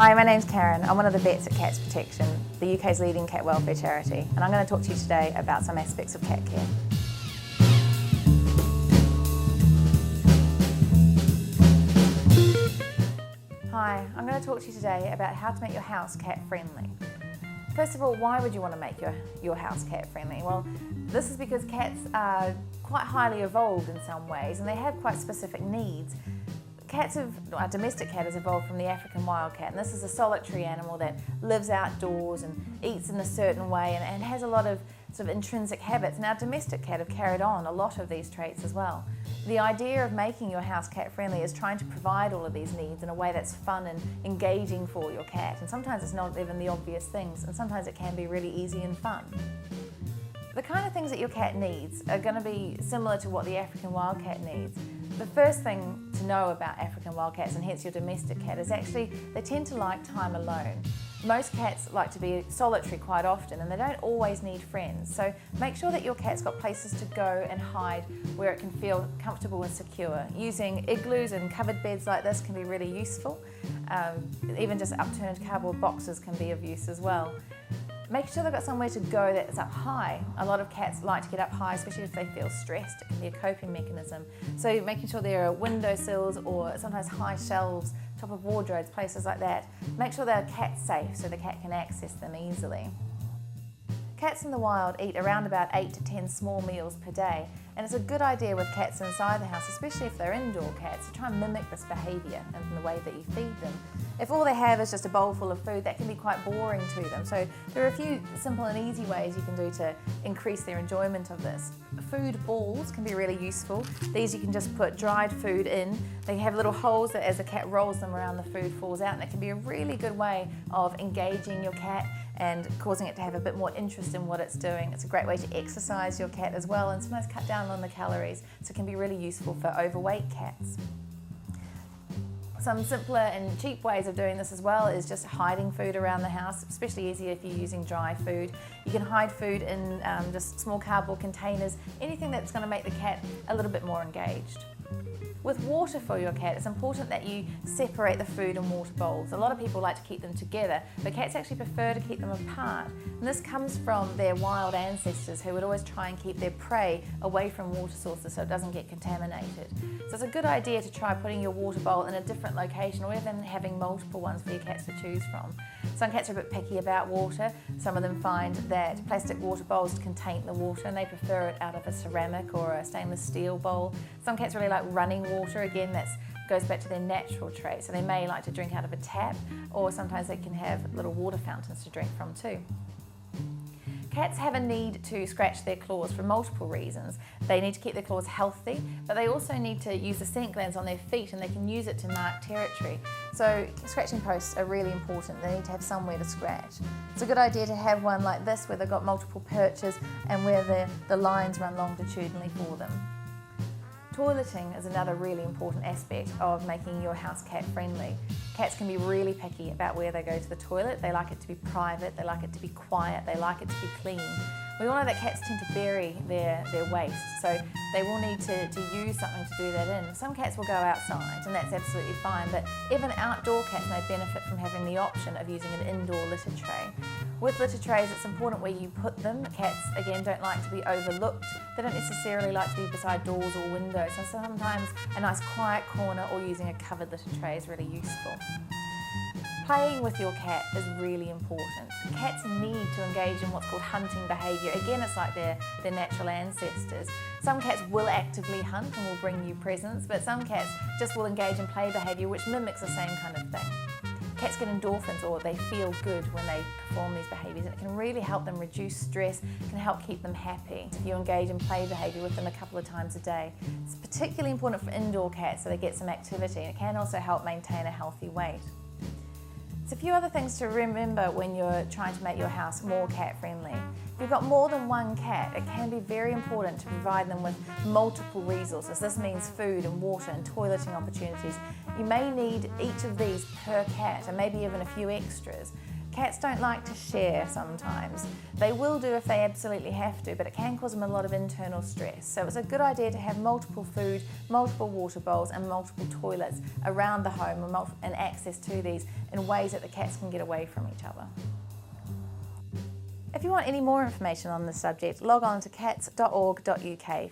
Hi, my name's Karen. I'm one of the vets at Cats Protection, the UK's leading cat welfare charity, and I'm going to talk to you today about some aspects of cat care. Hi, I'm going to talk to you today about how to make your house cat friendly. First of all, why would you want to make your house cat friendly? Well, this is because cats are quite highly evolved in some ways and they have quite specific needs. A domestic cat has evolved from the African wildcat, and this is a solitary animal that lives outdoors and eats in a certain way and has a lot of sort of intrinsic habits. And our domestic cat have carried on a lot of these traits as well. The idea of making your house cat friendly is trying to provide all of these needs in a way that's fun and engaging for your cat. And sometimes it's not even the obvious things, and sometimes it can be really easy and fun. The kind of things that your cat needs are going to be similar to what the African wildcat needs. The first thing to know about African wildcats, and hence your domestic cat, is actually they tend to like time alone. Most cats like to be solitary quite often and they don't always need friends. So make sure that your cat's got places to go and hide where it can feel comfortable and secure. Using igloos and covered beds like this can be really useful. Even just upturned cardboard boxes can be of use as well. Make sure they've got somewhere to go that's up high. A lot of cats like to get up high, especially if they feel stressed. It can be a coping mechanism. So making sure there are windowsills or sometimes high shelves, top of wardrobes, places like that. Make sure they're cat safe so the cat can access them easily. Cats in the wild eat around about 8 to 10 small meals per day, and it's a good idea with cats inside the house, especially if they're indoor cats, to try and mimic this behaviour in the way that you feed them. If all they have is just a bowl full of food, that can be quite boring to them. So there are a few simple and easy ways you can do to increase their enjoyment of this. Food balls can be really useful. These you can just put dried food in. They have little holes that as the cat rolls them around, the food falls out, and it can be a really good way of engaging your cat and causing it to have a bit more interest in what it's doing. It's a great way to exercise your cat as well and sometimes cut down on the calories, so it can be really useful for overweight cats. Some simpler and cheap ways of doing this as well is just hiding food around the house, especially easy if you're using dry food. You can hide food in just small cardboard containers, anything that's going to make the cat a little bit more engaged. With water for your cat, it's important that you separate the food and water bowls. A lot of people like to keep them together, but cats actually prefer to keep them apart. And this comes from their wild ancestors who would always try and keep their prey away from water sources so it doesn't get contaminated. So it's a good idea to try putting your water bowl in a different location, or even having multiple ones for your cats to choose from. Some cats are a bit picky about water. Some of them find that plastic water bowls can taint the water and they prefer it out of a ceramic or a stainless steel bowl. Some cats really like running water. Again, that goes back to their natural trait. So they may like to drink out of a tap, or sometimes they can have little water fountains to drink from too. Cats have a need to scratch their claws for multiple reasons. They need to keep their claws healthy, but they also need to use the scent glands on their feet, and they can use it to mark territory. So scratching posts are really important. They need to have somewhere to scratch. It's a good idea to have one like this where they've got multiple perches and where the lines run longitudinally for them. Toileting is another really important aspect of making your house cat friendly. Cats can be really picky about where they go to the toilet. They like it to be private, they like it to be quiet, they like it to be clean. We all know that cats tend to bury their waste, so they will need to use something to do that in. Some cats will go outside, and that's absolutely fine, but even outdoor cats may benefit from having the option of using an indoor litter tray. With litter trays, it's important where you put them. Cats, again, don't like to be overlooked. They don't necessarily like to be beside doors or windows, so sometimes a nice quiet corner or using a covered litter tray is really useful. Playing with your cat is really important. Cats need to engage in what's called hunting behaviour. Again, it's like their natural ancestors. Some cats will actively hunt and will bring you presents, but some cats just will engage in play behaviour which mimics the same kind of thing. Cats get endorphins, or they feel good when they perform these behaviours, and it can really help them reduce stress, can help keep them happy. If you engage in play behaviour with them a couple of times a day. It's particularly important for indoor cats so they get some activity, and it can also help maintain a healthy weight. There's a few other things to remember when you're trying to make your house more cat friendly. If you've got more than one cat, it can be very important to provide them with multiple resources. This means food and water and toileting opportunities. You may need each of these per cat, and maybe even a few extras. Cats don't like to share sometimes. They will do if they absolutely have to, but it can cause them a lot of internal stress. So it's a good idea to have multiple food, multiple water bowls and multiple toilets around the home and access to these in ways that the cats can get away from each other. If you want any more information on this subject, log on to cats.org.uk.